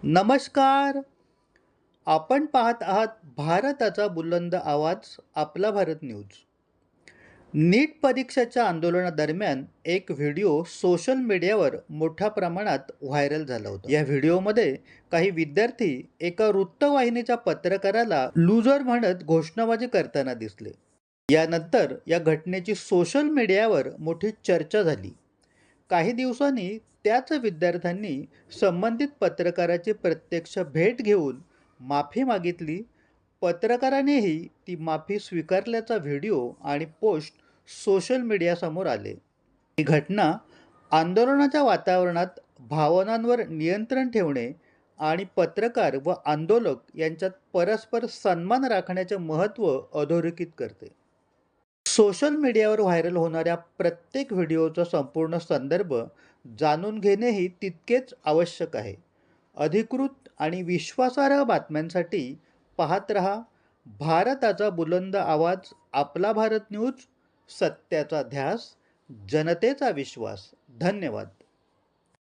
नमस्कार. आपण पाहत आहात भारताचा बुलंद आवाज आपला भारत न्यूज. नीट परीक्षेच्या आंदोलनादरम्यान एक व्हिडिओ सोशल मीडियावर मोठ्या प्रमाणात व्हायरल झाला होता. या व्हिडिओमध्ये काही विद्यार्थी एका वृत्तवाहिनीच्या पत्रकाराला लूजर म्हणत घोषणाबाजी करताना दिसले. यानंतर या घटनेची सोशल मीडियावर मोठी चर्चा झाली. काही दिवसांनी त्याच विद्यार्थ्यांनी संबंधित पत्रकाराची प्रत्यक्ष भेट घेऊन माफी मागितली. पत्रकारानेही ती माफी स्वीकारल्याचा व्हिडिओ आणि पोस्ट सोशल मीडियासमोर आले. ही घटना आंदोलनाच्या वातावरणात भावनांवर नियंत्रण ठेवणे आणि पत्रकार व आंदोलक यांच्यात परस्पर सन्मान राखण्याचे महत्त्व अधोरेखित करते. सोशल मीडियावर व्हायरल होणाऱ्या प्रत्येक व्हिडिओचा संपूर्ण संदर्भ जाणून घेणेही तितकेच आवश्यक आहे. अधिकृत आणि विश्वासार्ह बातम्यांसाठी पाहत रहा भारताचा बुलंद आवाज आपला भारत न्यूज. सत्याचा ध्यास, जनतेचा विश्वास. धन्यवाद.